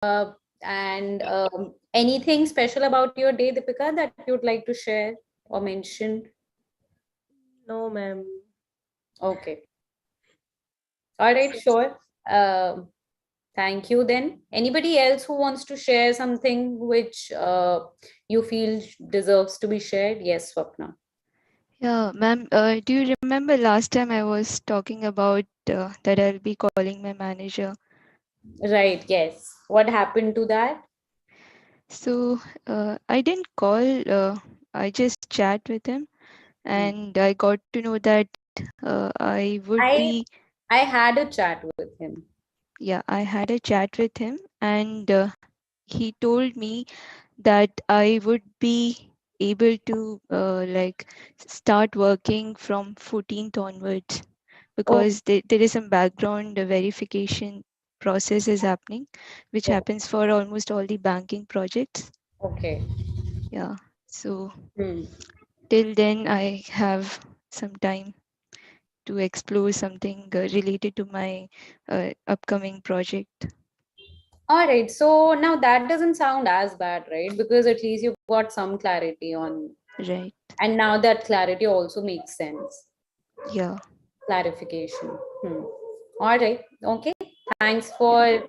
And anything special about your day, Deepika, that you'd like to share or mention? No, ma'am. Okay. All right, sure. Thank you then. Anybody else who wants to share something which you feel deserves to be shared? Yes, Swapna. Yeah, ma'am, do you remember last time I was talking about that I'll be calling my manager? Right, yes. What happened to that? So I didn't call, I just chat with him, Hmm. and I got to know that I would I be, I had a chat with him. yeah, I had a chat with him, and he told me that I would be able to start working from 14th onwards, Oh, because there is some background verification process is happening, which oh, happens for almost all the banking projects. okay. Yeah. So Hmm. till then, I have some time to explore something related to my upcoming project. All right. So now that doesn't sound as bad, right? Because at least you've got some clarity on, Right. and now that clarity also makes sense. Yeah. Clarification. Hmm. All right. Okay. Thanks Yeah. for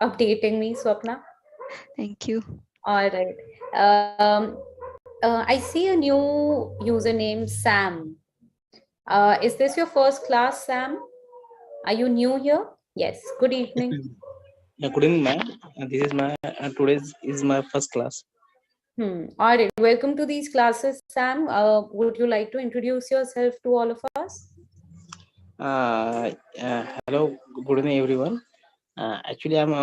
updating me, Swapna. Thank you. All right. I see a new username, Sam. Is this your first class, Sam? Are you new here? Yes. Good Yes, evening. ma'am. Yeah, good evening, ma'am. This is my today's is my first class. All right. Welcome to these classes, Sam. Would you like to introduce yourself to all of us? Hello, good evening, everyone. Actually, I'm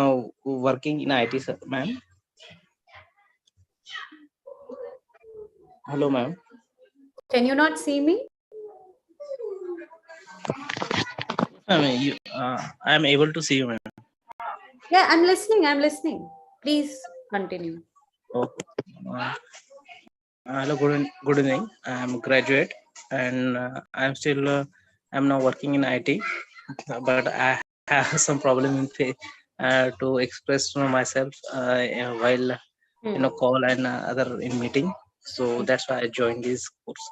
working in IT, ma'am. Hello, ma'am. Can you not see me? I am able to see you, ma'am. Yeah, I'm listening. I'm listening. Please continue. Oh, hello, good evening. I'm a graduate, and I'm now working in IT, but I have some problem in to express myself while Hmm. call and other in meeting. So that's why I joined this course.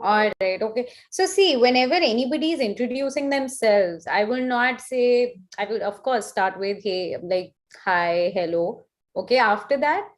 All right. Okay. So, see, whenever anybody is introducing themselves, I will not say, I will, of course, start with, hey, like, hi, hello. Okay. After that,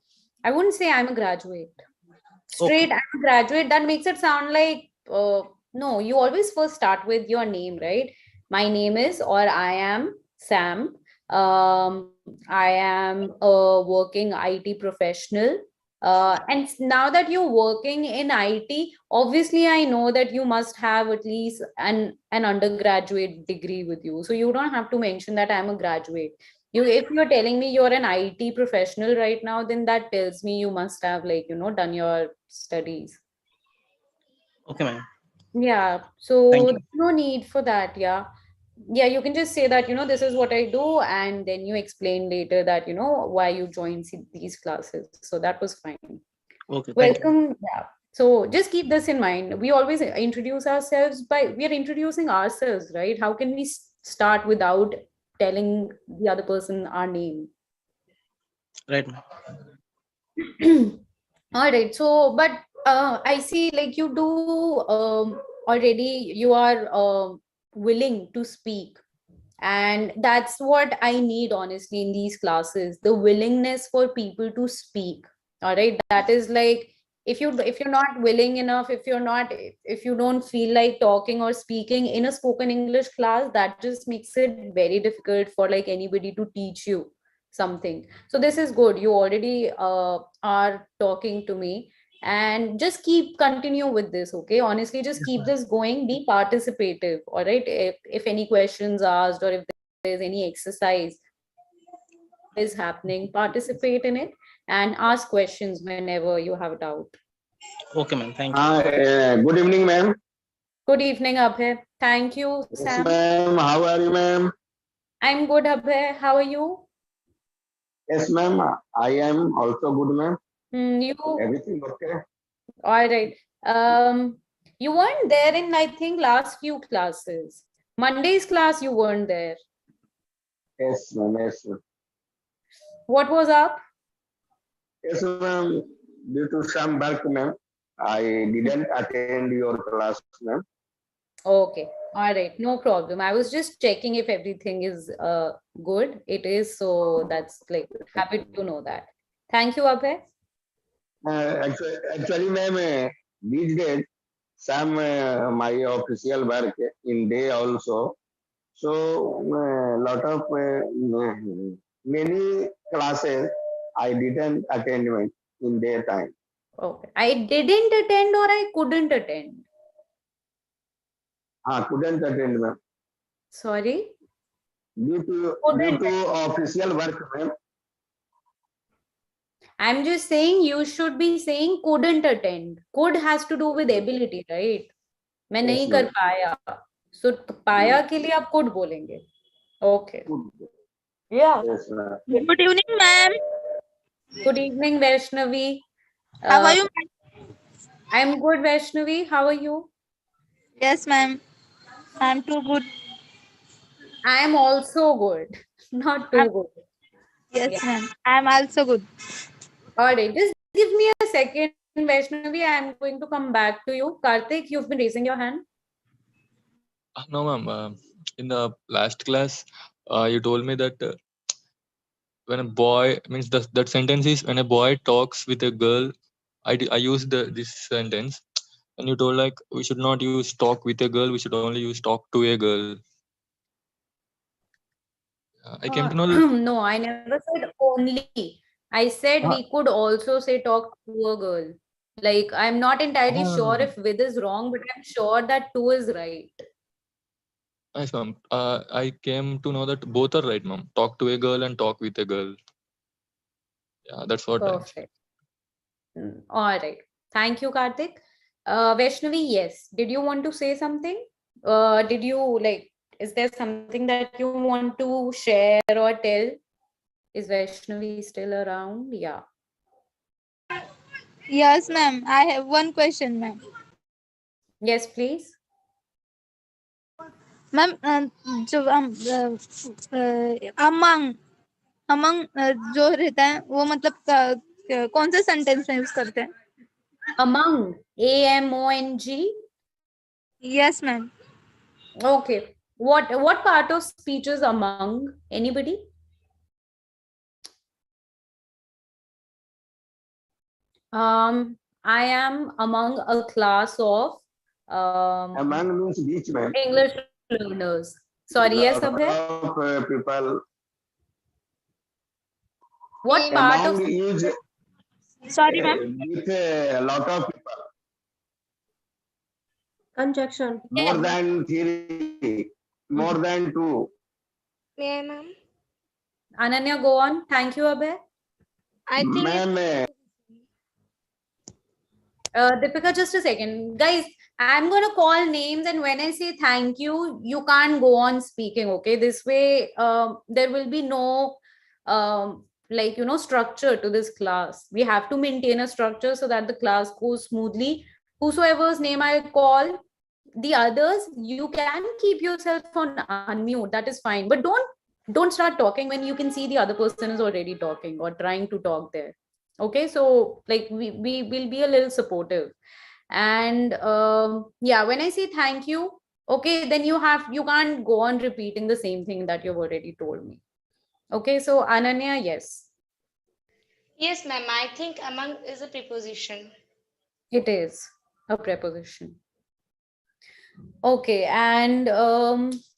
I wouldn't say I'm a graduate. Okay. Straight, I'm a graduate. That makes it sound like, no, you always first start with your name, right? My name is, or I am Sam. I am a working IT professional. And now that you're working in IT, obviously I know that you must have at least an undergraduate degree with you. So you don't have to mention that I'm a graduate. You, if you're telling me you're an IT professional right now, then that tells me you must have, like, done your studies. Okay, ma'am. Yeah, Thank so you. no need for that. Yeah. Yeah, you can just say that, this is what I do, and then you explain later that, why you joined these classes. So that was fine. Okay, thank you. Welcome. Yeah. So just keep this in mind. We always introduce ourselves we are introducing ourselves, right? How can we start without telling the other person our name? Right, ma'am. All right. So, but I see like you do already, you are willing to speak. And that's what I need, honestly, in these classes, the willingness for people to speak. All right. That is like, if you're not willing enough, if you don't feel like talking or speaking in a spoken English class, that just makes it very difficult for like anybody to teach you something. So this is good. You already are talking to me, and just keep continue with this. Okay, honestly, just Yes, keep ma'am. this going. Be participative. All right, if any questions asked, or if there's any exercise is happening, participate in it and ask questions whenever you have a doubt. Okay, ma'am. Thank you. Hi, good evening, ma'am. Good evening, Abhay. Thank you, Yes, Sam. ma'am. How are you, ma'am? I'm good, Abhay. How are you? Yes, ma'am. I am also good, ma'am. You Everything okay? all right. You weren't there in, I think, last few classes. Monday's class you weren't there. Yes, ma'am. Yes, ma'am. What was up? Yes, ma'am. Due to some work, ma'am, I didn't attend your class, ma'am. Okay. All right. No problem. I was just checking if everything is good. It is. So that's like happy to know that. Thank you, Abhay. Actually, ma'am, these days, some my official work in day also. So, lot of many classes I didn't attend in daytime. Okay. I didn't attend or I couldn't attend. Couldn't attend, ma'am. Sorry. Due Couldn't. to official work, ma'am. I'm just saying you should be saying couldn't attend. Could has to do with ability, right? मैं Yes, नहीं कर ma'am. पाया. So पाया के लिए आप could बोलेंगे. Okay. Yeah. Yes, ma'am. Good evening, ma'am. Good evening, Vaishnavi. How are you? I'm good, Vaishnavi. How are you? Yes, ma'am. I'm too good. I am also good. Not too good. Yes, Yeah. ma'am. I'm also good. All right. Just give me a second, Vaishnavi. I'm going to come back to you. Karthik, you've been raising your hand. No, ma'am. In the last class, you told me that when a boy means that sentence is when a boy talks with a girl. I used this sentence, and you told like we should not use talk with a girl. We should only use talk to a girl. I came to know. No, I never said only. I said we could also say talk to a girl. Like, I'm not entirely sure if with is wrong, but I'm sure that two is right. Nice, ma'am. I came to know that both are right, ma'am. Talk to a girl and talk with a girl. Yeah, that's what. Perfect. All right. Thank you, Karthik. Vaishnavi, yes. Did you want to say something? Did you like, is there something that you want to share or tell? Is Vaishnavi still around? Yeah. Yes, ma'am. I have one question, ma'am. Yes, please. Ma'am, जो among जो रहता है वो मतलब कौन से sentence में use करते हैं? Among. AMONG. Yes, ma'am. Okay. What part of speech is among? Anybody? I am among a class of Among means which, ma'am? English learners. Sorry, yes, Abhay? Of people. What part of Among is Sorry, ma'am. with a lot of people. Conjunction. More than three, more than two. Yeah, ma'am. Ananya, go on. Thank you, Abhay. I think Ma'am, Deepika, just a second. Guys, I'm going to call names, and when I say thank you, you can't go on speaking, okay? This way, there will be no, structure to this class. We have to maintain a structure so that the class goes smoothly. Whosoever's name I call, the others, you can keep yourself on unmute. That is fine. But don't start talking when you can see the other person is already talking or trying to talk there. Okay, so like we will be a little supportive. And yeah, when I say thank you, okay, then you can't go on repeating the same thing that you've already told me. Okay, so Ananya, yes, Yes, ma'am. I think among is a preposition. it is a preposition. Okay, and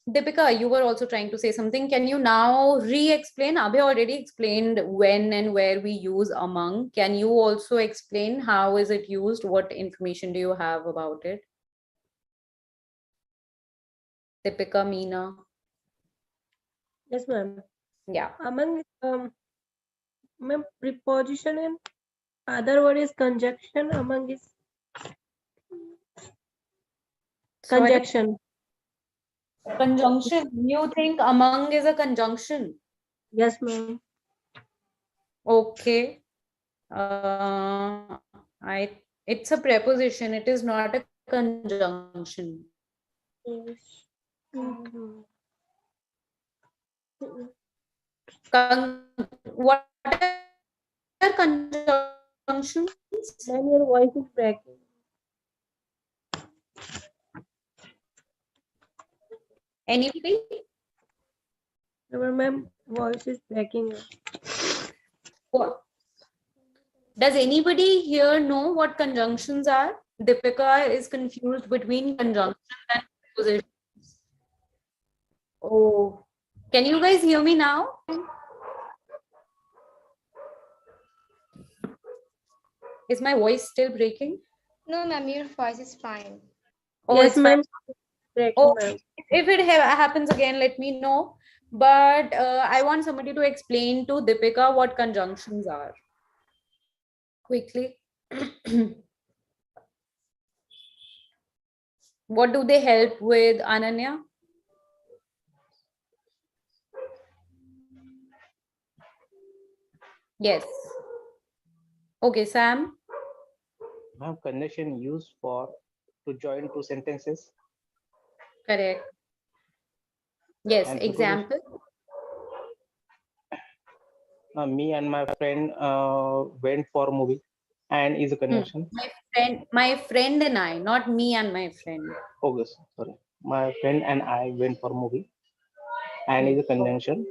Deepika, you were also trying to say something. Can you now re-explain? Abhay already explained when and where we use among. Can you also explain how is it used? What information do you have about it? Deepika, Meena. Yes, ma'am. Yeah. Among ma'am, preposition and other word is conjunction. Among is Sorry? conjunction. Conjunction. You think among is a conjunction? Yes, ma'am. Okay. It's a preposition. It is not a conjunction. Yes. What conjunctions? Ma'am, your voice is breaking. Anybody? Ma'am, voice is breaking. What? Does anybody here know what conjunctions are? Deepika is confused between conjunctions and prepositions. Oh, can you guys hear me now? Is my voice still breaking? No, ma'am, your voice is fine. Oh, Yes, it's fine. ma'am. Breaking, Oh, ma'am. if it happens again, let me know. But I want somebody to explain to Deepika what conjunctions are. Quickly. What do they help with, Ananya? Yes. Okay, Sam. Ma'am, conjunction used for to join two sentences. Correct. Yes, And example. Me and my friend went for a movie, and is a conjunction. My friend and I, not me and my friend. Oh, yes, sorry. My friend and I went for a movie, and is a conjunction.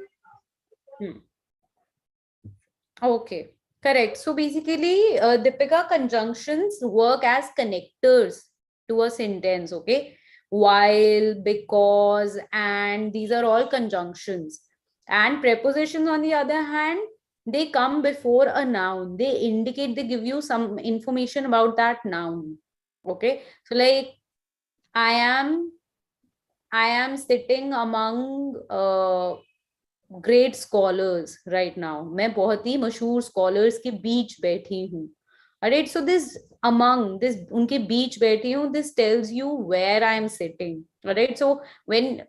Okay, correct. So basically, Deepika, conjunctions work as connectors to a sentence, okay? While, because, and these are all conjunctions. And prepositions, on the other hand, they come before a noun. They indicate, they give you some information about that noun. Okay, so like I am sitting among great scholars right now. मैं बहुत ही मशहूर scholars के बीच बैठी हूँ. Alright, so this among this उनके बीच बैठी हूँ, this tells you where I am sitting. Alright, so where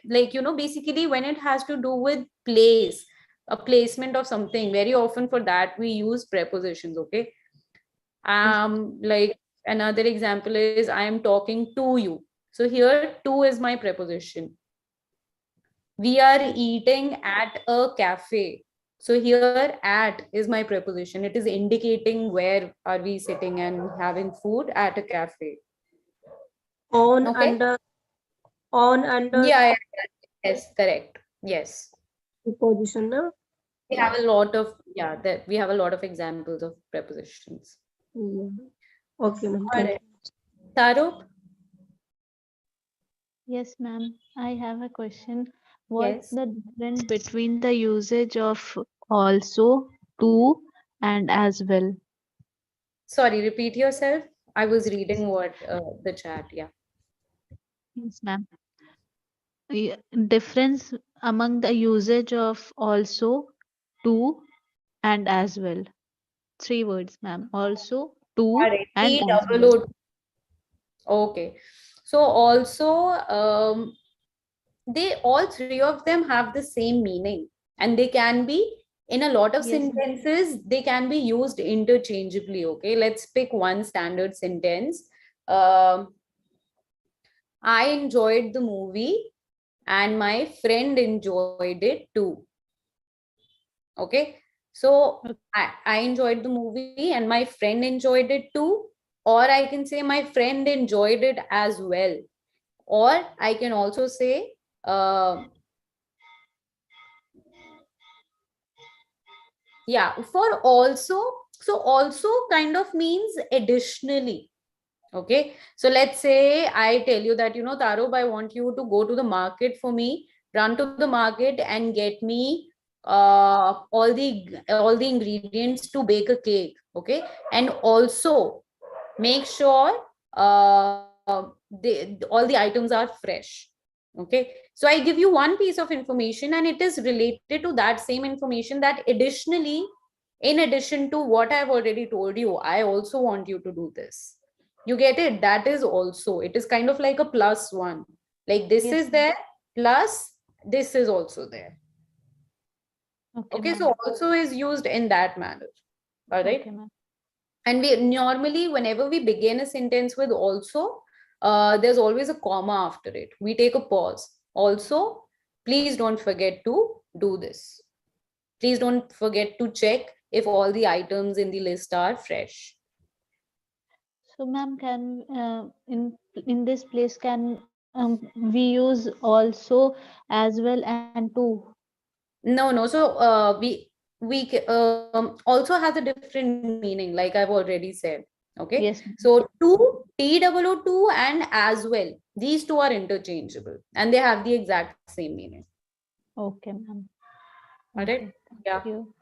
like basically when it has to do with place, a placement of something, very often for that we use prepositions. Okay, like another example is I am talking to you. So here to is my preposition. We are eating at a cafe. So here at is my preposition. It is indicating where are we sitting and having food at a cafe. On, Okay. under. On, under. Yeah, yes, correct. Yes. Preposition, no? We have a lot of, that we have a lot of examples of prepositions. Yeah. Okay, ma'am. All right. Tarup? Yes, ma'am. I have a question. What's Yes. the difference between the usage of also, to, and as well? Sorry, repeat yourself. I was reading what the chat. Yeah. Yes, ma'am. Difference among the usage of also, to, and as well. 3 words, ma'am. Also, to, All right. and as well. TOO. Okay. So also, they all three of them have the same meaning, and they can be in a lot of Yes, ma'am. sentences, they can be used interchangeably. Okay, let's pick one standard sentence. I enjoyed the movie and my friend enjoyed it too. Okay, so I enjoyed the movie and my friend enjoyed it too, or I can say my friend enjoyed it as well, or I can also say for also. So also kind of means additionally. Okay, so let's say I tell you that, Tarub, I want you to go to the market for me, run to the market and get me all the ingredients to bake a cake. Okay, and also make sure all the items are fresh. Okay, so I give you one piece of information and it is related to that same information, that additionally, in addition to what I've already told you, I also want you to do this. You get it? That is also, it is kind of like a plus one. Like this Yes, is there, plus this is also there. Okay, so ma'am. also is used in that manner. All right. Okay, ma'am. And we normally, whenever we begin a sentence with also, there's always a comma after it. We take a pause. Also, please don't forget to do this. Please don't forget to check if all the items in the list are fresh. So, ma'am, can in this place can we use also, as well, and to? No. So also has a different meaning, like I've already said. Okay. Yes, ma'am. So to, TOO2 and as well. These two are interchangeable and they have the exact same meaning. Okay, ma'am. All Okay, right. Yeah. thank you.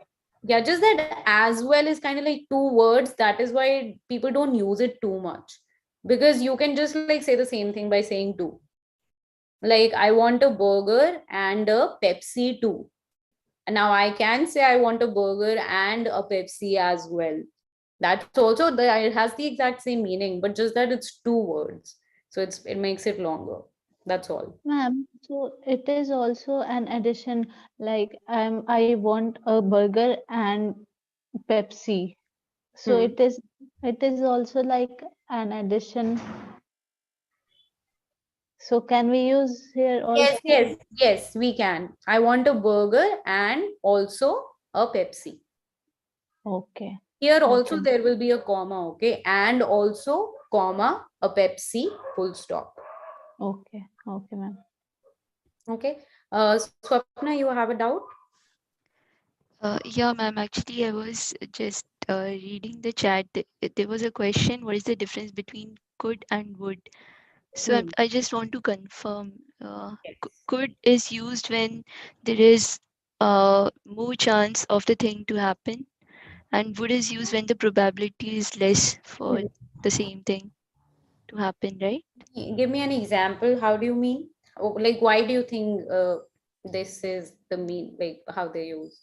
Yeah, just that as well is kind of like two words. That is why people don't use it too much, because you can just like say the same thing by saying two. Like, I want a burger and a Pepsi too. And now I can say I want a burger and a Pepsi as well. That's also it has the exact same meaning, but just that it's two words. So it makes it longer. That's all. Ma'am, so it is also an addition, like I want a burger and Pepsi. So Hmm. it is also like an addition. So can we use here also? Yes, we can. I want a burger and also a Pepsi. Okay. Here also Okay. there will be a comma, okay? And also, comma, a Pepsi, full stop. Okay. Okay, ma'am. Okay. Swapna, you have a doubt? Yeah, ma'am. Actually, I was just reading the chat. There was a question: what is the difference between could and would? So I just want to confirm. Could is used when there is more chance of the thing to happen, and would is used when the probability is less for the same thing to happen, right? Give me an example. How do you mean? Like, why do you think this is the mean, like how they use?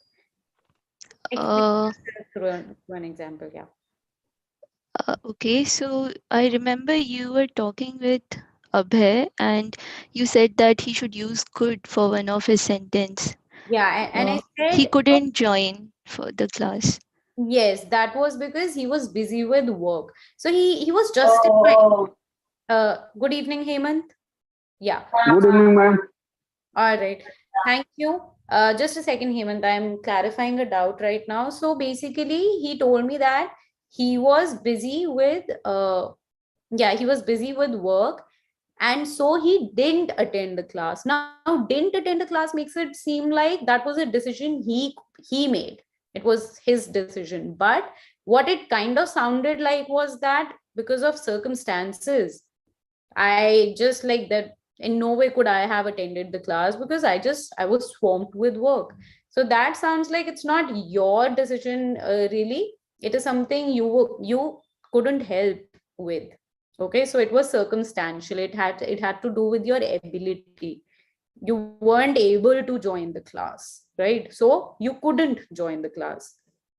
Explain Uh, through an example, yeah. okay, so I remember you were talking with Abhay, and you said that he should use could for one of his sentence. Yeah, and I He said, couldn't join for the class. yes, that was because he was busy with work. So he was justifying. Good evening, Hemant. Yeah. Good evening, ma'am. All right. Thank you. Just a second, Hemant. I'm clarifying a doubt right now. So basically, he told me that he was busy with he was busy with work, and so he didn't attend the class. Now, didn't attend the class makes it seem like that was a decision he made. It was his decision. But what it kind of sounded like was that because of circumstances, I just like that in no way could I have attended the class because I was swamped with work. So that sounds like it's not your decision, really. It is something you couldn't help with. Okay, so it was circumstantial. It had to do with your ability. You weren't able to join the class, right? So you couldn't join the class.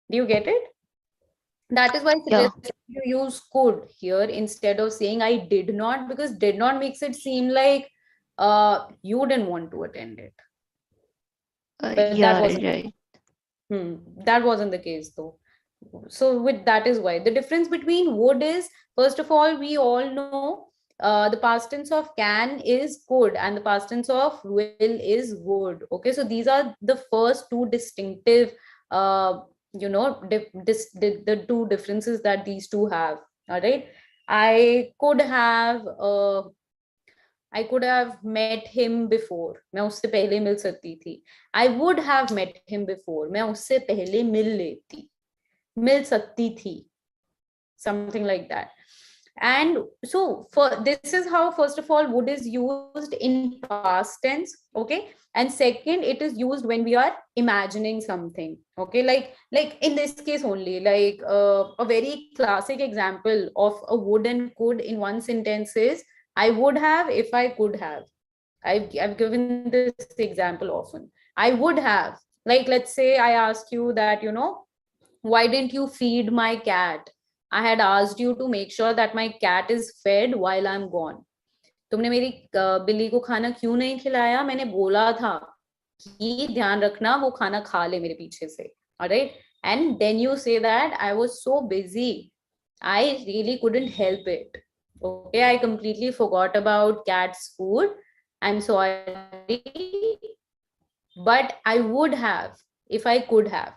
Do you get it? That is why I Yeah. suggest you use could here instead of saying I did not, because did not makes it seem like you didn't want to attend it. But Yeah, right. that wasn't the case though. So with that is why the difference between would is, first of all, we all know the past tense of can is could and the past tense of will is would. Okay, so these are the first two distinctive the two differences that these two have. All right, I could have met him before. मैं उससे पहले मिल सकती थी. I would have met him before. मैं उससे पहले मिल सकती थी. Something like that. And so for this is how, first of all, would is used in past tense. Okay, and second, it is used when we are imagining something. Okay, like in this case only, like a very classic example of a would and could in one sentence is, I would have if I could have. I've given this example often. I would have, like, let's say I ask you that, why didn't you feed my cat? I had asked you to make sure that my cat is fed while I'm gone. तुमने मेरी बिल्ली को खाना क्यों नहीं खिलाया? मैंने बोला था कि ध्यान रखना वो खाना खा ले मेरे पीछे से. All right, and then you say that I was so busy, I really couldn't help it. Okay, I completely forgot about cat's food. I'm sorry, but I would have. if I could have.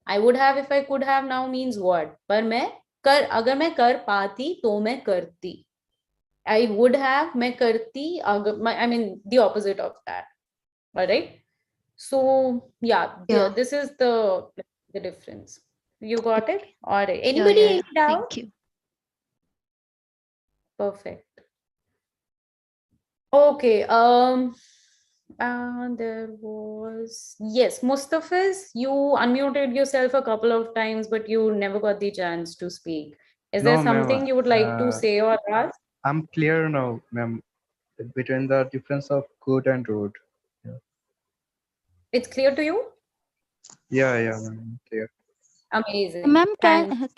I would have if I could have now means what? पर मैं कर, अगर मैं कर पाती तो मैं करती. I would have, मैं करती, अगर, I mean the opposite of that. All right. So yeah, Yeah. this is the difference. You got it? All right. Anybody any doubt? Thank you. Perfect. Okay. There was, yes, Mustafiz, you unmuted yourself a couple of times, but you never got the chance to speak. Is there No, ma'am. something you would like to say or ask? I'm clear now, ma'am, between the difference of good and rude. It's clear to you? Yeah, ma'am, clear. Amazing. Ma'am, Thanks.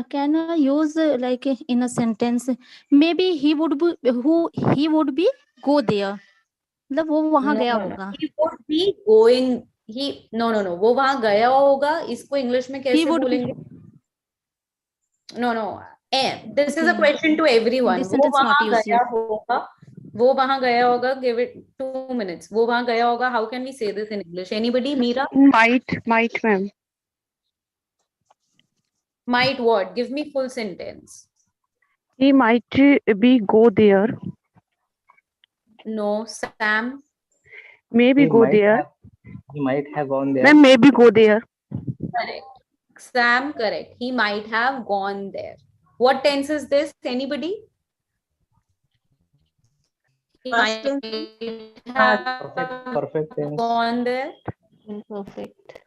can I use like in a sentence? Maybe he would be go there. मतलब वो वहां No, गया no, no. होगा. He would be going. No. वो वहां गया होगा. इसको इंग्लिश में कैसे would be- बोलेंगे? No. And this is a Okay. question to everyone. This वो sentence not वहां used गया yet. होगा. वो वहां गया होगा. Give it 2 minutes. वो वहां गया होगा. How can we say this in English? Anybody? Meera? Might, ma'am. Might what? Give me full sentence. He might be go there. No, Sam. Maybe He go might there. He might have gone there. Ma'am, maybe go there. Correct. Sam, correct. He might have gone there. What tense is this? Anybody? He might have Perfect tense. gone there. Imperfect.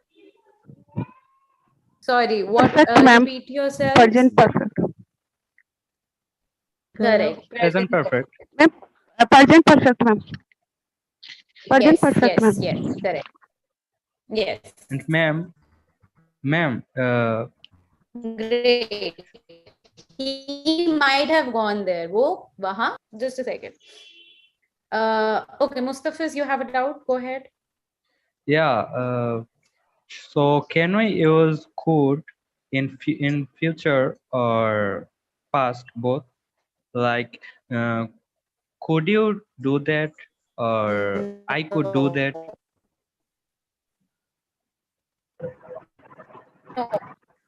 Sorry, what? Perfect, ma'am. Repeat yourself. Present perfect. Correct. Present perfect. Present perfect, ma'am. Present perfect, ma'am. Yes, correct. Yes. And ma'am, Great. He might have gone there. वो वहाँ. Just a second. Okay, Mustafiz, you have a doubt? Go ahead. yeah. So can we use could in future or past both? Like, could you do that, or I could do that?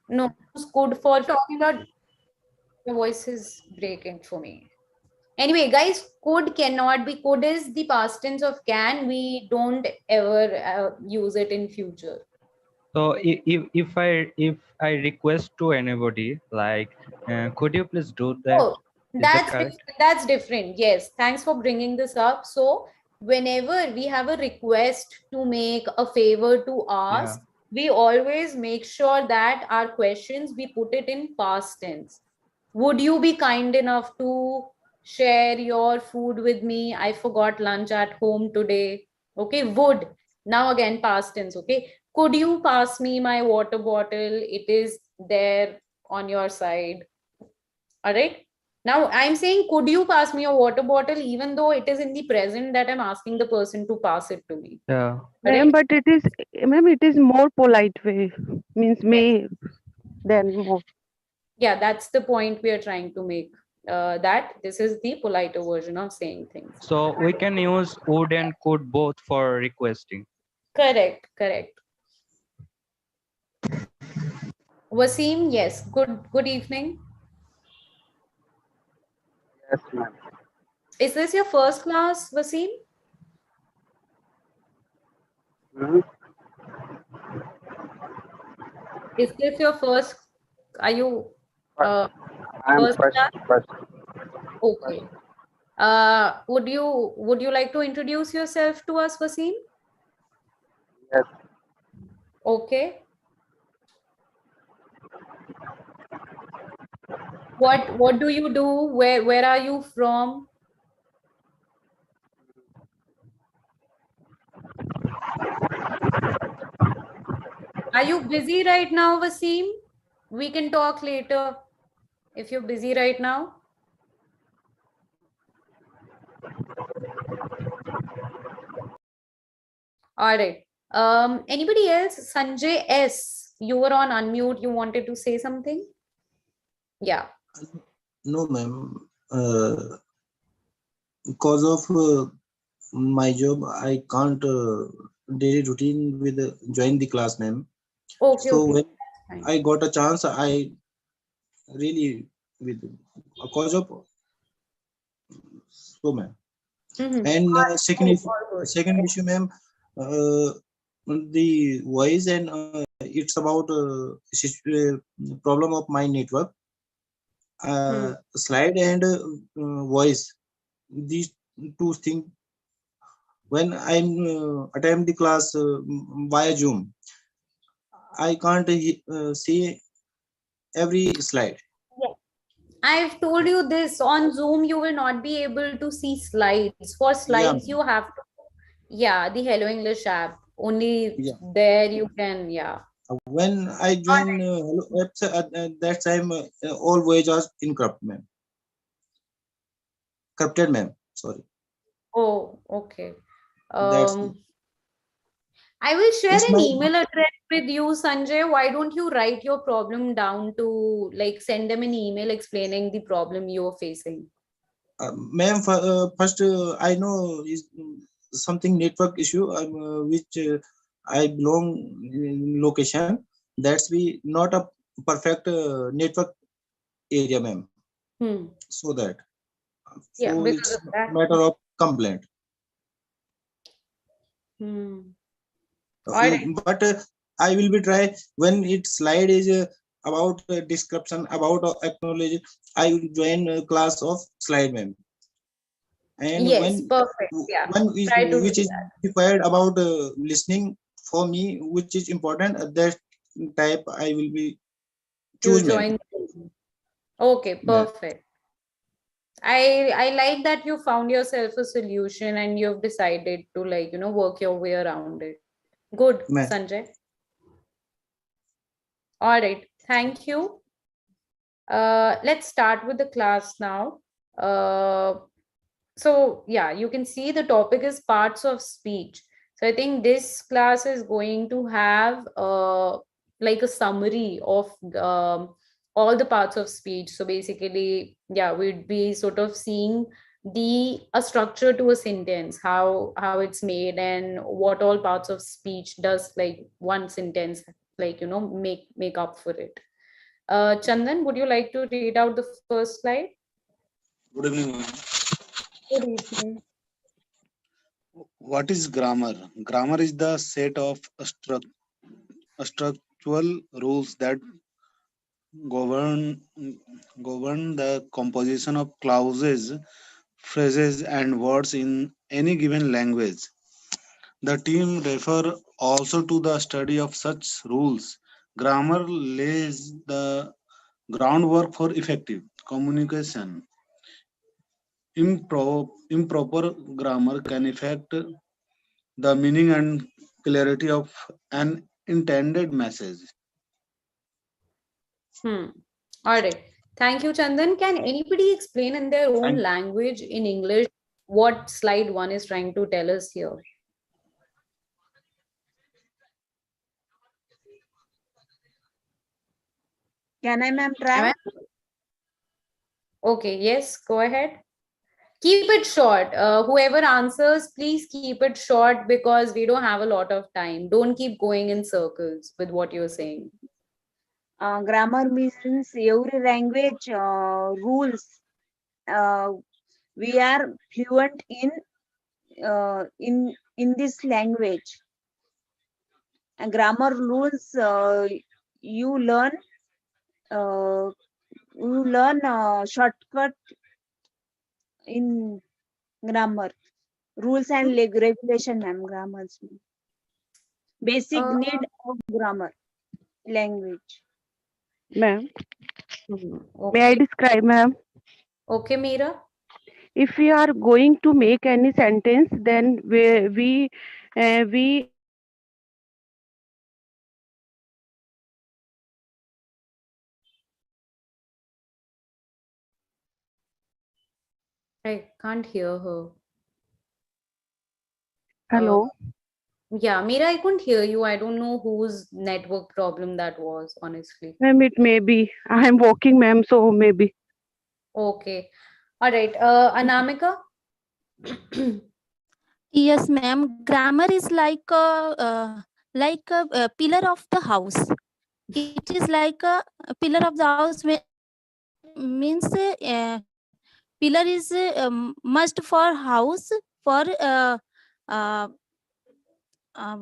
No, it's good for talking about. Your voice is breaking for me. Anyway, guys, could cannot be. Could is the past tense of can. We don't ever use it in future. So if I request to anybody, like, could you please do that? Oh, Is that that's correct? that's different. Yes, thanks for bringing this up. So whenever we have a request to make a favor to ask, we always make sure that our questions we put it in past tense. Would you be kind enough to share your food with me? I forgot lunch at home today. Okay, would. Now again past tense. Okay, could you pass me my water bottle? It is there on your side. All right. Now I'm saying, could you pass me a water bottle, even though it is in the present that I'm asking the person to pass it to me. Yeah. Ma'am, but it is more polite way. Means may than more. Yeah, that's the point we are trying to make. That this is the politer version of saying things. So we can use would and could both for requesting. Correct. Wasim, yes. Good evening. Yes, ma'am. Is this your first class, Wasim? Is this your first? Are you? I'm first first. class? Okay. Would you like to introduce yourself to us, Wasim? Yes. Okay. What do you do? Where are you from? Are you busy right now, Wasim? We can talk later if you're busy right now. All right. Anybody else? Sanjay S. You were on unmute. You wanted to say something? Yeah. No, ma'am. Because of my job, I can't daily routine with join the class, ma'am. Okay, So okay. when Fine. I got a chance, I really with a cause of so, ma'am. Mm-hmm. And All good. second issue, ma'am, the voice and it's about problem of my network. Slide and voice. These two things. When I'm attend the class via Zoom, I can't see every slide. I've told you this, on Zoom, you will not be able to see slides. For Yeah, slides, you have to, yeah, the Hello English app. Only yeah. there you can, yeah. When I join Hello apps, at that time, all voice was encrypted, ma'am. Corrupted, ma'am. Sorry. Oh, okay. That's I will share it's an my email address with you, Sanjay. Why don't you write your problem down to like send them an email explaining the problem you're facing? ma'am. First, I know is something network issue which I belong in location. That's be not a perfect network area, ma'am. So that Yeah, so because it's of that. matter of complaint. All right. But I will be try when it slide is about description about acknowledge. I will join a class of slide, ma'am. And Yes, perfect. Yeah, when is try to do which is that. required about listening for me, which is important that type I will be You'll choose, ma'am. join. Okay, Ma'am. perfect. I like that you found yourself a solution and you've decided to like, work your way around it. Good, Ma'am. Sanjay. All right, thank you. Let's start with the class now. So yeah, you can see the topic is parts of speech. So I think this class is going to have like a summary of all the parts of speech. So basically, yeah, we'd be sort of seeing a structure to a sentence, how it's made, and what all parts of speech does like one sentence like make up for it. Chandan, would you like to read out the first slide? Good evening, ma'am. Good evening. What is grammar? Grammar is the set of structural rules that govern the composition of clauses, phrases, and words in any given language. The team refer also to the study of such rules. Grammar lays the groundwork for effective communication. Improper grammar can affect the meaning and clarity of an intended message. All right. Thank you, Chandan. Can anybody explain in their own language in English what slide 1 is trying to tell us here? Can I, ma'am, try? Okay, yes, go ahead. Keep it short. Whoever answers, please keep it short because we don't have a lot of time. Don't keep going in circles with what you're saying. Grammar means every language rules. We are fluent in this language. And grammar rules you learn shortcut in grammar rules and regulation, ma'am. Grammars basic need of grammar language. Ma'am, may I describe, ma'am? Okay, Meera. If we are going to make any sentence, then we I can't hear her. hello. Yeah, Meera, I couldn't hear you. I don't know whose network problem that was, honestly. Ma'am, it may be. I am walking, ma'am, so maybe. Okay. All right. Anamika? Yes, ma'am. Grammar is like a pillar of the house. It is like a pillar of the house. Means pillar is must for house for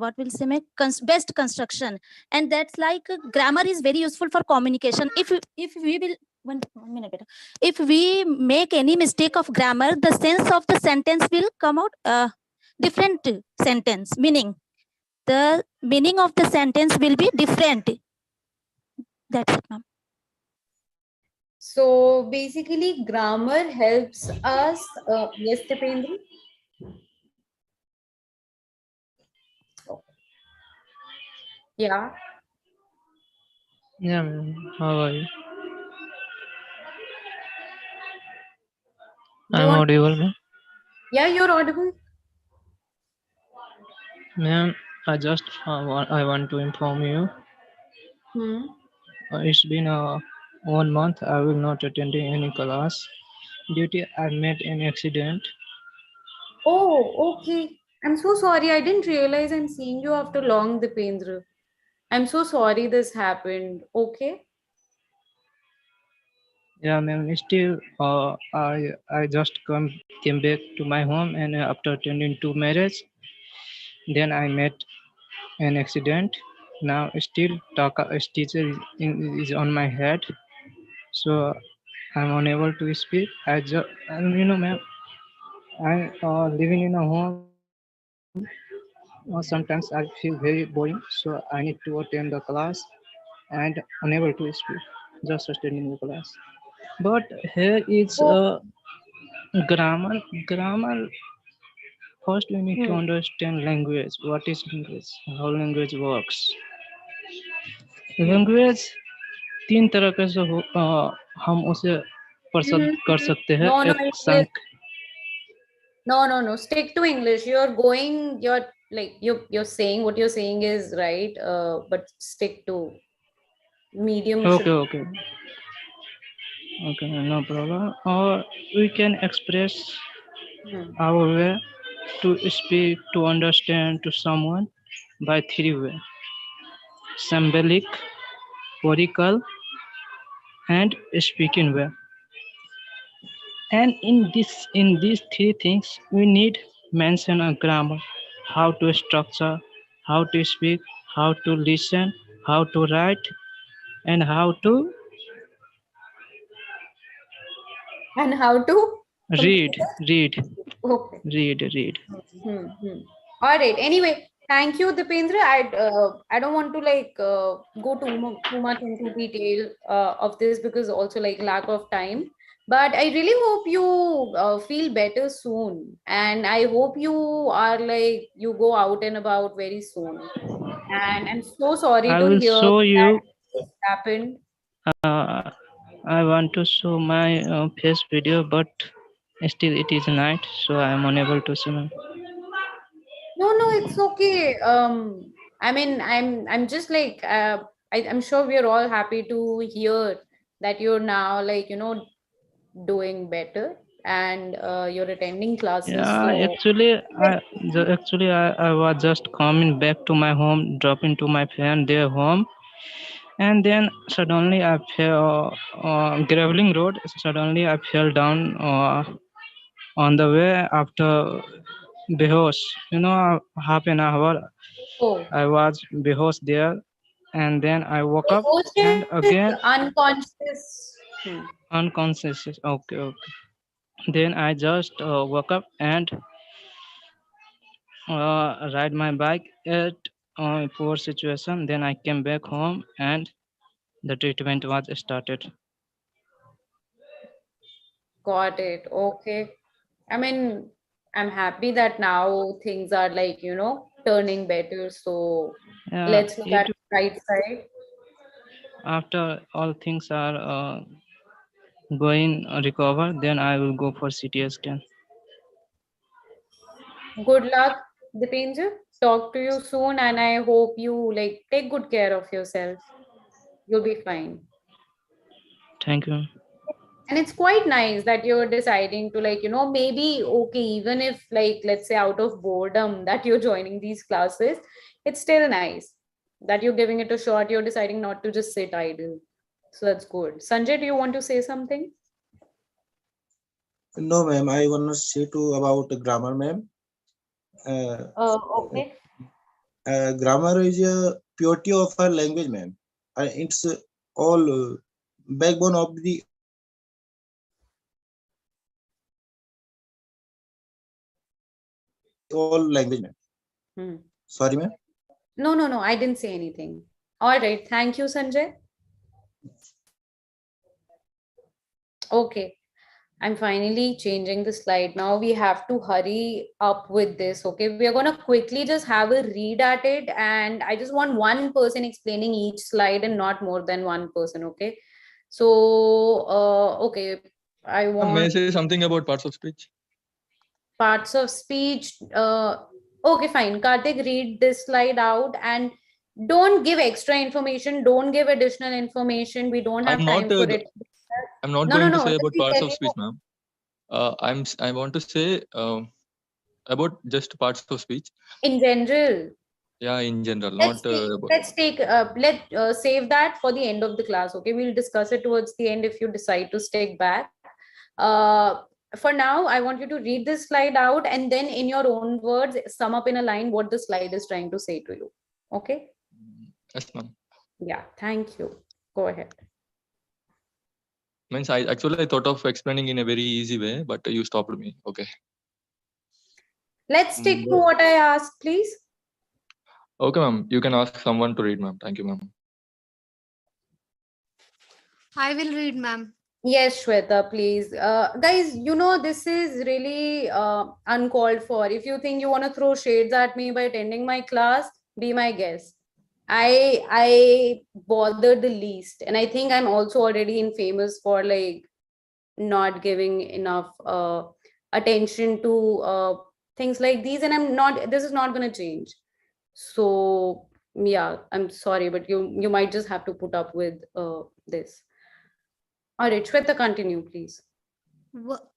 what will say make best construction, and that's like grammar is very useful for communication. If we will one minute beta. If we make any mistake of grammar, the sense of the sentence will come out different sentence meaning. The meaning of the sentence will be different. That's it, ma'am. So basically, grammar helps us. Yes, Dipendra? Yeah. Yeah, ma'am. How are you? You I'm want? audible, ma'am. Yeah, you're audible. Ma'am, I want to inform you. Hmm. It's been 1 month. I will not attending any class due to I met an accident. Oh, okay. I'm so sorry. I didn't realize I'm seeing you after long, Dipendra. I'm so sorry this happened. Okay. Yeah, ma'am. Still, I just came back to my home, and after attending to marriage, then I met an accident. Now still stitcher is on my head, so I'm unable to speak. And ma'am, I living in a home. Sometimes I feel very boring, so I need to attend the class and unable to speak, just attending the class. But here is Oh. grammar. Grammar. First, we need to Hmm. understand language. What is language? How language works. Language तीन तरह के से हम उसे प्रस्तुत कर सकते हैं। No, no, एक English. Sunk No. Stick to English. You're like you're saying what you're saying is right. But stick to medium okay, should. okay, okay, no problem. Or we can express Hmm. our way to speak, to understand to someone by three ways: symbolic, oracle, and speaking way. And in these three things, we need mention a grammar, how to structure, how to speak, how to listen, how to write, and how to And how to complete read, it? read, Okay. read. All right. Anyway, thank you, Dipendra. I don't want to like go too much into detail of this because also like lack of time. But I really hope you feel better soon, and I hope you are like you go out and about very soon. And I'm so sorry I to will hear show that you. this happened. I want to show my face video, but still it is night, so I am unable to see. No, it's okay. I mean, I'm just like I'm sure we're all happy to hear that you're now like doing better and you're attending classes. Yeah, So I was just coming back to my home, dropping to my friend their home, and then suddenly I fell graveling road. Suddenly I fell down on the way after behosh. Half an hour oh, I was behosh there, and then I woke up and emotion again unconscious. unconscious. Okay. Then I just woke up and ride my bike at poor situation. Then I came back home and the treatment was started. Got it. Okay. I mean, I'm happy that now things are like, turning better. So Yeah, let's look at the right side. after all things are going recover, then I will go for CT scan. Good luck, Dipendra. Talk to you soon, and I hope you like take good care of yourself. You'll be fine. Thank you. And it's quite nice that you're deciding to, like, maybe, okay, even if, like, let's say out of boredom that you're joining these classes, it's still nice that you're giving it a shot. You're deciding not to just sit idle. So that's good. Sanjay, do you want to say something? No, ma'am. I want to say to about grammar, ma'am. Okay. Grammar is a purity of our language, ma'am. It's all backbone of the all language, ma'am. Sorry, ma'am. No, I didn't say anything. All right, thank you, Sanjay. Okay, I'm finally changing the slide. Now we have to hurry up with this. Okay, we are going to quickly just have a read at it, and I just want one person explaining each slide and not more than one person. Okay, so okay, I May I want say something about parts of speech? parts of speech. Okay, fine. Karthik, read this slide out and don't give extra information. Don't give additional information. We don't have I'm time not. for it. I'm not No, going to no. say Let about me parts tell of you. speech, ma'am. I want to say about just parts of speech. In general. Yeah, in general, Let's not about. save that for the end of the class. Okay, we'll discuss it towards the end if you decide to stick back. For now, I want you to read this slide out and then in your own words, sum up in a line what the slide is trying to say to you. Okay? Yes, ma'am. Yeah, thank you. Go ahead. Means I thought of explaining in a very easy way, but you stopped me. Okay. Let's stick to what I asked, please. Okay, ma'am. You can ask someone to read, ma'am. Thank you, ma'am. I will read, ma'am. Yes, Shweta, please. Guys, this is really uncalled for. If you think you want to throw shades at me by attending my class, be my guest. I bother the least. And I think I'm also already infamous for like not giving enough attention to things like these. And this is not going to change. So yeah, I'm sorry, but you might just have to put up with this. All right, Shweta, continue, please.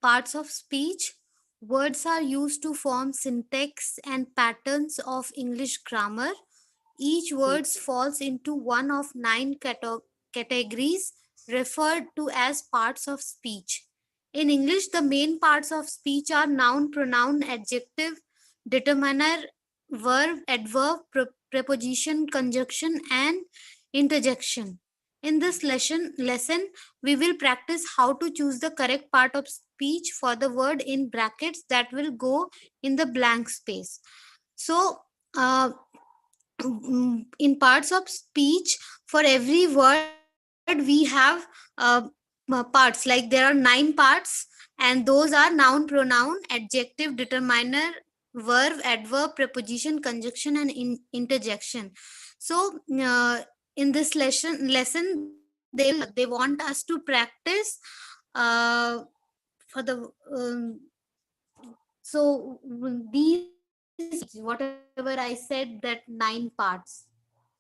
Parts of speech. Words are used to form syntax and patterns of English grammar. Each word falls into one of 9 categories referred to as parts of speech. In English, the main parts of speech are noun, pronoun, adjective, determiner, verb, adverb, preposition, conjunction, and interjection. In this lesson, we will practice how to choose the correct part of speech for the word in brackets that will go in the blank space. So, in parts of speech, for every word, we have parts. Like there are 9 parts, and those are noun, pronoun, adjective, determiner, verb, adverb, preposition, conjunction, and interjection. So, in this lesson they want us to practice for the so these whatever I said, that 9 parts.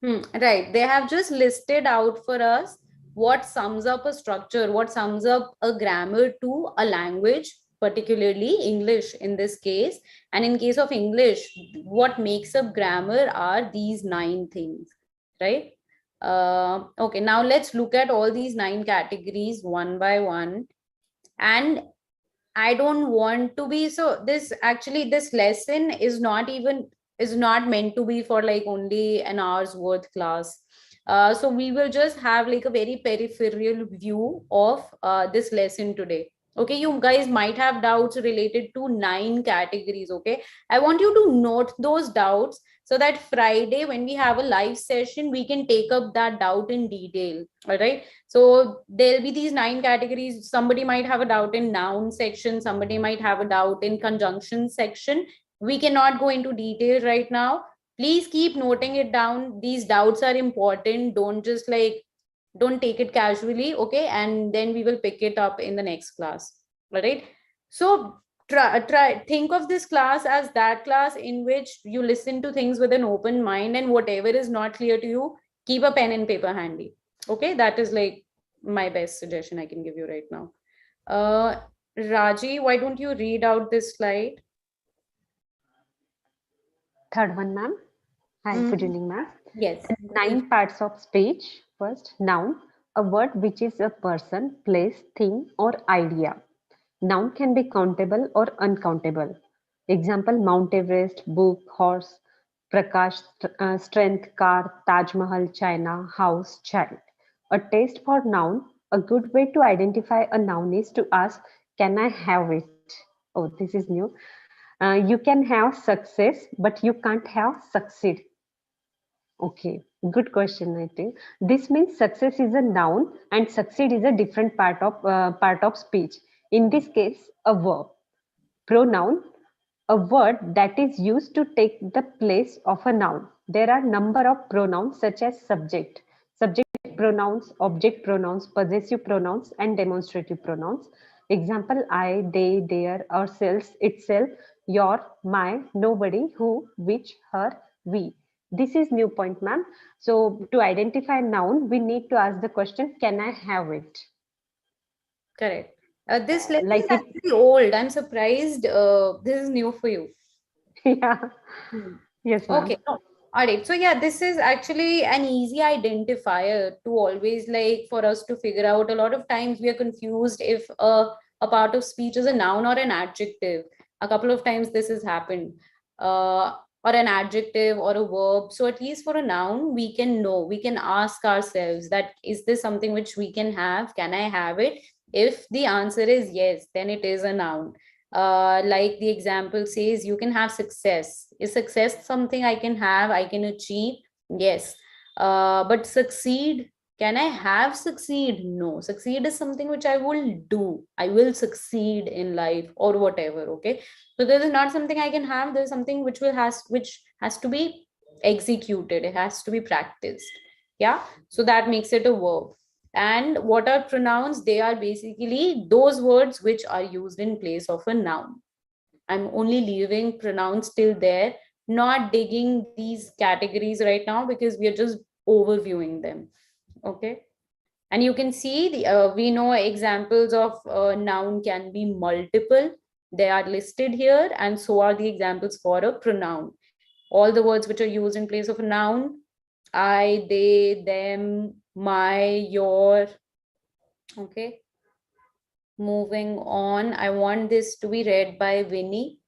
Right, they have just listed out for us what sums up a structure, what sums up a grammar to a language, particularly English in this case. And in case of English, what makes up grammar are these 9 things, right? Okay, now let's look at all these 9 categories one by one. And I don't want to be, so this lesson is not meant to be for like only an hour's worth class. So we will just have like a very peripheral view of this lesson today. Okay, you guys might have doubts related to 9 categories. Okay, I want you to note those doubts so that Friday, when we have a live session, we can take up that doubt in detail. All right. So there'll be these 9 categories. Somebody might have a doubt in noun section. Somebody might have a doubt in conjunction section. We cannot go into detail right now. Please keep noting it down. These doubts are important. Don't take it casually. Okay. And then we will pick it up in the next class. All right. So think of this class as that class in which you listen to things with an open mind, and whatever is not clear to you, keep a pen and paper handy. Okay, that is like my best suggestion I can give you right now. Raji, why don't you read out this slide? Third one, ma'am. Hi, good evening, ma'am. Yes. 9 parts of speech. First, noun, a word which is a person, place, thing, or idea. Noun can be countable or uncountable. Example, Mount Everest, book, horse, Prakash, strength, car, Taj Mahal, China, house, child. A test for noun. A good way to identify a noun is to ask, can I have it? Oh, this is new. You can have success, but you can't have succeed. Okay, good question. I think this means success is a noun and succeed is a different part of speech. In this case, a verb. Pronoun, a word that is used to take the place of a noun. There are number of pronouns such as subject pronouns, object pronouns, possessive pronouns, and demonstrative pronouns. Example, I, they, their, ourselves, itself, your, my, nobody, who, which, her, we. This is new point, ma'am. So to identify noun, we need to ask the question, can I have it? Correct. This lesson Like is it, actually old. I'm surprised this is new for you. yeah. Hmm. Yes, ma'am. Okay. No. All right. So yeah, this is actually an easy identifier to always like for us to figure out. A lot of times we are confused if a part of speech is a noun or an adjective. A couple of times this has happened. Or an adjective or a verb. So at least for a noun, we can know, we can ask ourselves that is this something which we can have? Can I have it? If the answer is yes, then it is a noun. Like the example says, you can have success. Is success something I can have, I can achieve? Yes. But succeed, can I have succeed? No. Succeed is something which I will do. I will succeed in life or whatever. Okay. So there is not something I can have. There is something which has to be executed. It has to be practiced. Yeah. So that makes it a verb. And what are pronouns? They are basically those words which are used in place of a noun. I'm only leaving pronouns till there, not digging these categories right now because we are just overviewing them. Okay. And you can see we know examples of noun can be multiple. They are listed here, and so are the examples for a pronoun. All the words which are used in place of a noun, I, they, them, my, your. Okay. Moving on, I want this to be read by Winnie.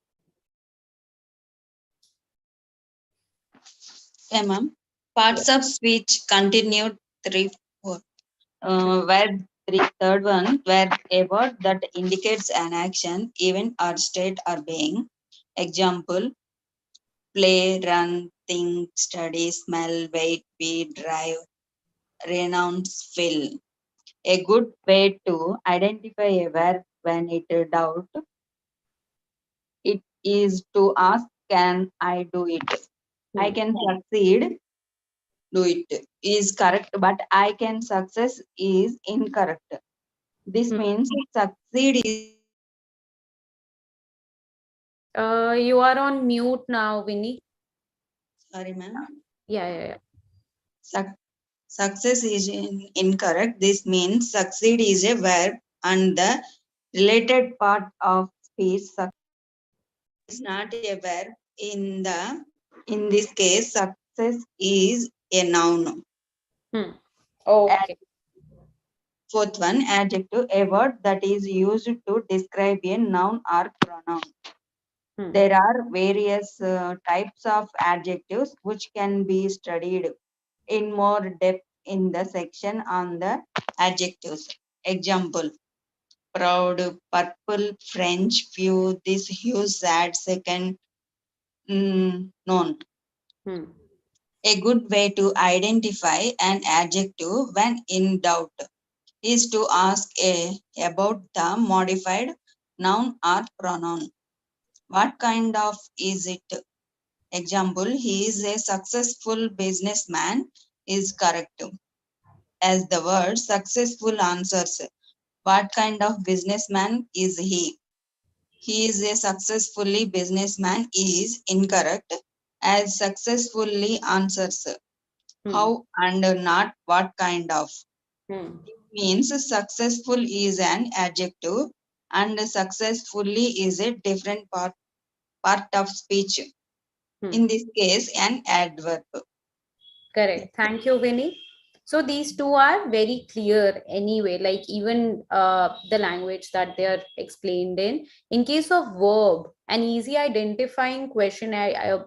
Yeah, ma'am. Parts of speech continued 3, 4. Where third one, where a word that indicates an action, event, or state or being. Example, play, run, think, study, smell, wait, be, drive, renounce, fill. A good way to identify a verb when it doubt it is to ask, can I do it? I can succeed, do it is correct, but I can success is incorrect. This means succeed is. You are on mute now, Winnie. Sorry, ma'am. Yeah. Success is incorrect. This means succeed is a verb and the related part of speech is not a verb. In this case, success is a noun. Okay. Fourth one, adjective, a word that is used to describe a noun or pronoun. There are various types of adjectives which can be studied in more depth in the section on the adjectives. Example, proud, purple, French, few, this, huge, sad, second, known. A good way to identify an adjective when in doubt is to ask about the modified noun or pronoun. What kind of is it? Example, he is a successful businessman is correct. As the word successful answers, what kind of businessman is he? He is a successfully businessman is incorrect, as successfully answers how and not what kind of. means successful is an adjective and successfully is a different part of speech. In this case, an adverb. Correct. Thank you, Vinny. So these two are very clear anyway, like even the language that they are explained in. In case of verb, an easy identifying question,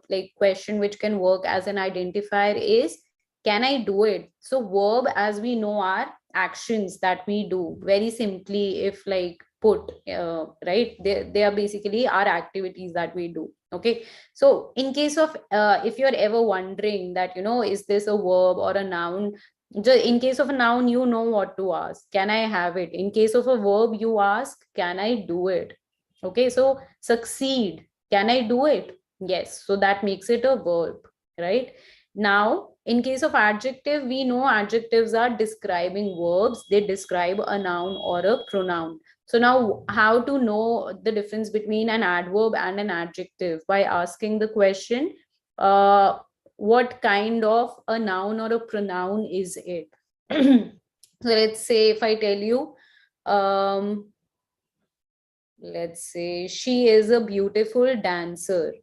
like question which can work as an identifier is, can I do it? So verb, as we know, are actions that we do. Very simply, if like put, right? They are basically our activities that we do. Okay. So in case of, if you're ever wondering that, is this a verb or a noun? In case of a noun, you know what to ask. Can I have it? In case of a verb, you ask, can I do it? Okay. So succeed. Can I do it? Yes. So that makes it a verb, right? Now, in case of adjective, we know adjectives are describing verbs. They describe a noun or a pronoun. So now how to know the difference between an adverb and an adjective? By asking the question, what kind of a noun or a pronoun is it? So let's say if I tell you, let's say she is a beautiful dancer.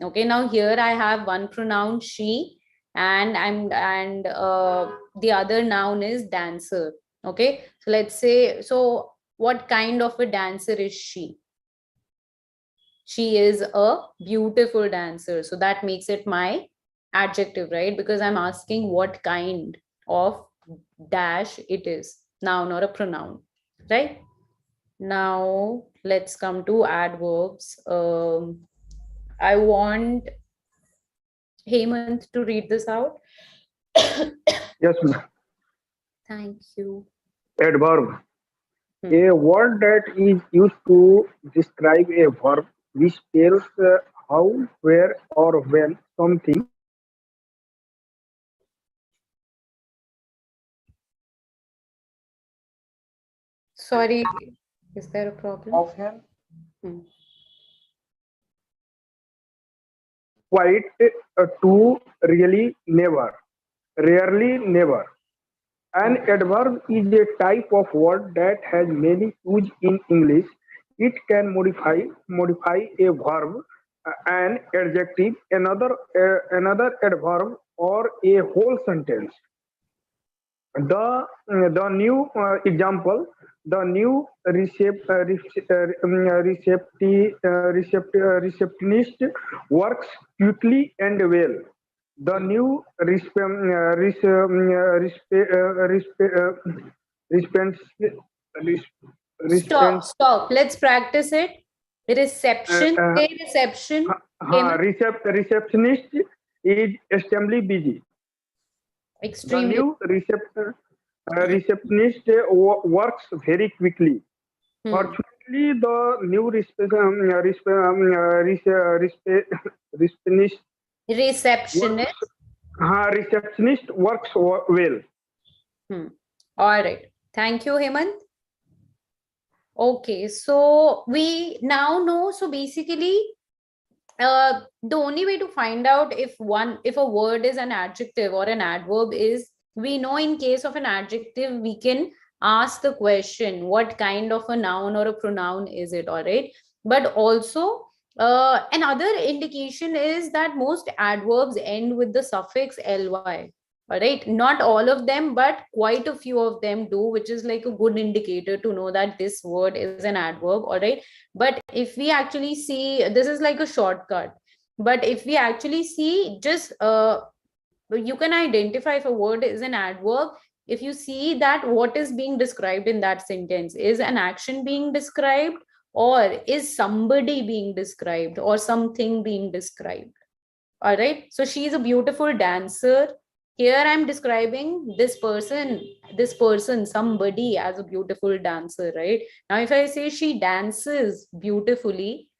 Okay, now here I have one pronoun she, and the other noun is dancer. Okay, so let's say, so what kind of a dancer is she? She is a beautiful dancer. So that makes it my adjective, right? Because I'm asking what kind of dash it is, noun or a pronoun, right? Now let's come to adverbs. I want Hemant to read this out. Yes, ma'am. Thank you. Adverb. A word that is used to describe a verb which tells how, where, or when something. Sorry, is there a problem? Often. Quite, to, really, never, rarely, never. An adverb is a type of word that has many uses in English. It can modify a verb, an adjective, another adverb, or a whole sentence. The new example, the new receptionist works quickly and well. The new Stop. Let's practice it. Reception. Say reception. Receptionist is extremely busy. Extremely. The new receptionist works very quickly. Fortunately, the new receptionist works well. All right. Thank you, Hemant. Okay, so we now know. So basically, the only way to find out if a word is an adjective or an adverb is, we know in case of an adjective, we can ask the question, what kind of a noun or a pronoun is it? All right. But also, another indication is that most adverbs end with the suffix ly. All right, not all of them, but quite a few of them do, which is like a good indicator to know that this word is an adverb. All right, but if we actually see, this is like a shortcut, but if we actually see, just you can identify if a word is an adverb if you see that what is being described in that sentence. Is an action being described, or is somebody being described, or something being described? All right, so she is a beautiful dancer. Here I'm describing this person, somebody, as a beautiful dancer, right? Now if I say she dances beautifully,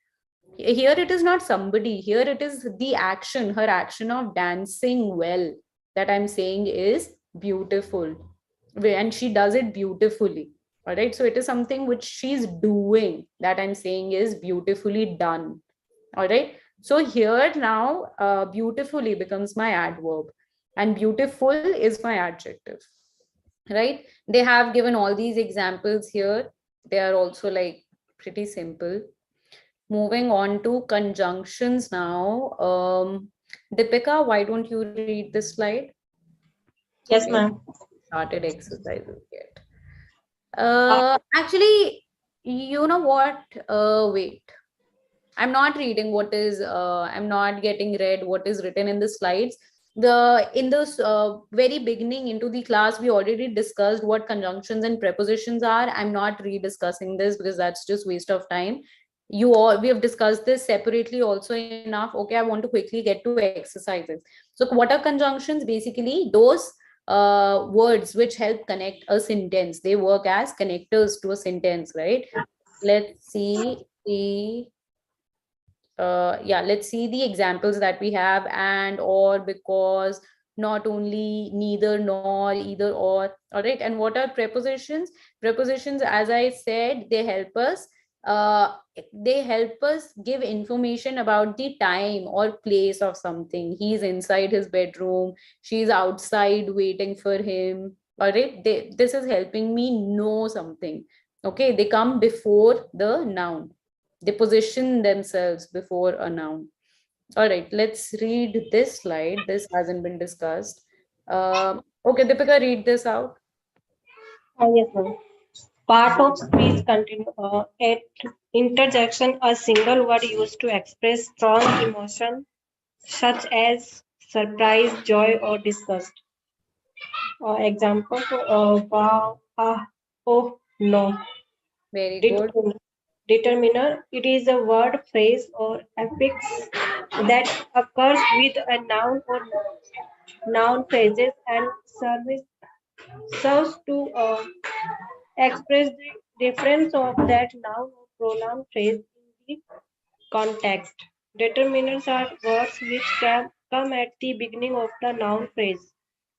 here it is not somebody, here it is the action, her action of dancing well, that I'm saying is beautiful, and she does it beautifully. All right, so it is something which she's doing that I'm saying is beautifully done. All right, so here now beautifully becomes my adverb, and beautiful is my adjective. right? They have given all these examples here. They are also like pretty simple. Moving on to conjunctions now. Deepika, why don't you read this slide? Yes, Okay, ma'am. started exercises yet. Actually, you know what? Wait. I'm not reading what is, I'm not getting read what is written in the slides. In the very beginning into the class, we already discussed what conjunctions and prepositions are. I'm not rediscussing this because that's just waste of time. We have discussed this separately also enough. Okay, I want to quickly get to exercises. So what are conjunctions? Basically, those words which help connect a sentence. They work as connectors to a sentence, right? Let's see the let's see the examples that we have. And, or, because, not only, neither, nor, either, or. All right. And what are prepositions? Prepositions, as I said, uh, they help us give information about the time or place of something. He's inside his bedroom, she's outside waiting for him. All right, this is helping me know something. Okay, they come before the noun. They position themselves before a noun. All right, let's read this slide. This hasn't been discussed. Okay, Deepika, read this out. Yes, ma'am. Part of speech continue at interjection, a single word used to express strong emotion such as surprise, joy, or disgust. Example, wow, ah, oh, no. Very good. Determiner, it is a word, phrase, or affix that occurs with a noun or noun phrases and serves to express the difference of that noun or pronoun phrase in the context. Determiners are words which can come at the beginning of the noun phrase.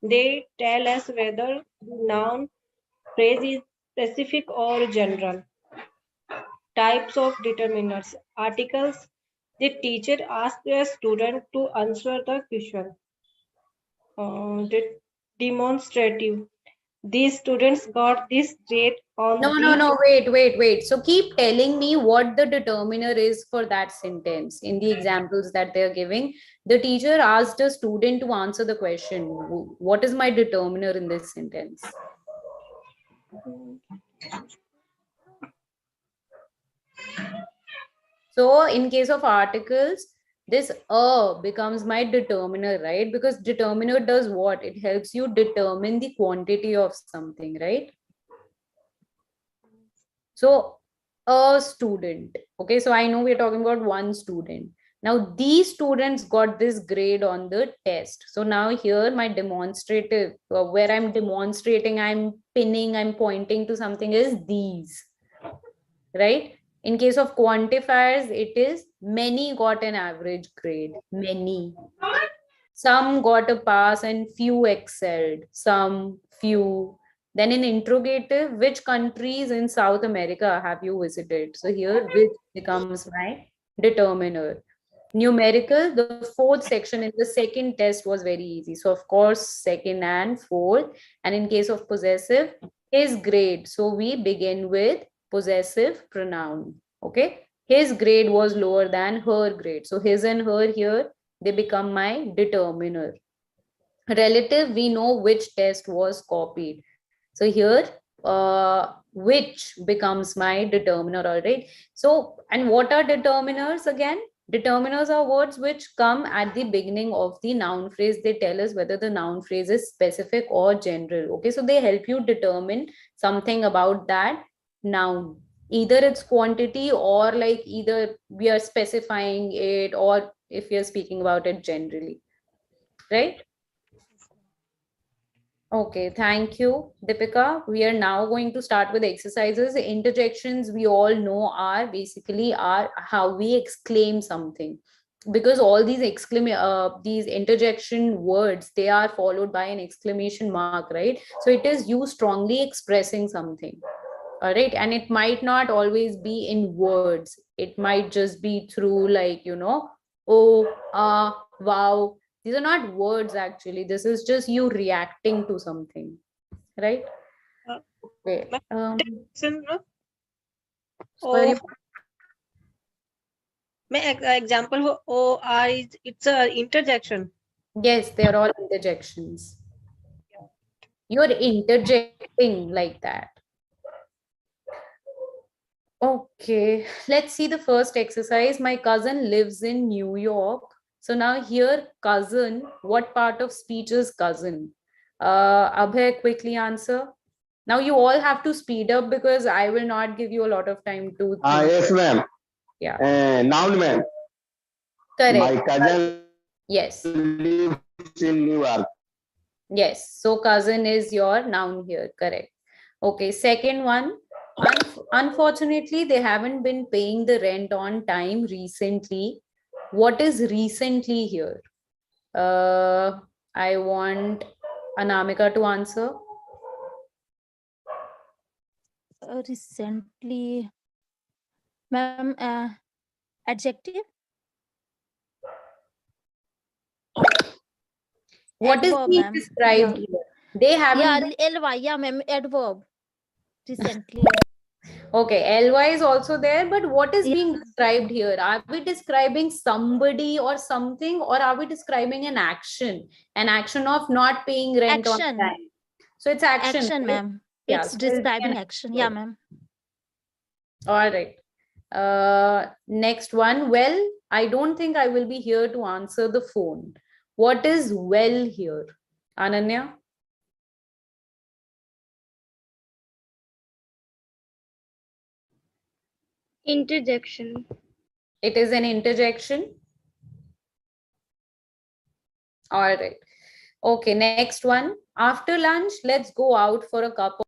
They tell us whether the noun phrase is specific or general. Types of determiners. Articles. The teacher asks a student to answer the question. Demonstrative. These students got this grade on No, wait. So keep telling me what the determiner is for that sentence in the examples that they're giving. The teacher asked a student to answer the question. What is my determiner in this sentence? So in case of articles, this becomes my determiner, right? Because determiner does what? It helps you determine the quantity of something, right? So a student. Okay, so I know we're talking about one student. Now these students got this grade on the test. So now here my demonstrative, where I'm demonstrating, I'm pinning, I'm pointing to something is these, right? In case of quantifiers, it is many got an average grade, many. Some got a pass and few excelled, some, few. Then in interrogative, which countries in South America have you visited? So here, which becomes my determiner. Numerical, the fourth section in the second test was very easy. So of course, second and fourth. And in case of possessive, his grade. So we begin with possessive pronoun. Okay. His grade was lower than her grade. So his and her here, they become my determiner. Relative, we know which test was copied. So here, which becomes my determiner, all right? So, and what are determiners again? Determiners are words which come at the beginning of the noun phrase. They tell us whether the noun phrase is specific or general. Okay, so they help you determine something about that noun. Either it's quantity or like either we are specifying it or if we are speaking about it generally, right? Okay, thank you, Deepika. We are now going to start with exercises. Interjections we all know are basically are how we exclaim something, because all these interjection words, they are followed by an exclamation mark, right? So it is you strongly expressing something. All right, and it might not always be in words. It might just be through like, oh, wow. These are not words actually. This is just you reacting to something. right? Okay. Sorry. Example O R is it's a interjection. Yes, they're all interjections. You're interjecting like that. Okay, let's see the first exercise. My cousin lives in New York. So now here, cousin, what part of speech is cousin? Abhay, quickly answer. Now you all have to speed up because I will not give you a lot of time to think. Yes, ma'am. Yeah. Noun, ma'am. Correct. My cousin Yes. lives in New York. Yes. So cousin is your noun here. Correct. Okay. Second one. Unfortunately, they haven't been paying the rent on time recently. What is recently here? I want Anamika to answer. Recently, ma'am, adjective. What is Adverb, being ma'am. described Yeah. here? They haven't. Yeah, ly. Yeah, ma'am. Adverb. Recently. Okay, ly is also there, but what is being described here? Are we describing somebody or something, or are we describing an action? An action of not paying rent on Action. time. So it's action. Action, right? ma'am. Yeah, It's so it'll be describing an action. Yeah, action. ma'am. All right. Next one. Well, I don't think I will be here to answer the phone. What is well here? Ananya? Interjection. It is an interjection. All right. Okay, next one. After lunch, let's go out for a cup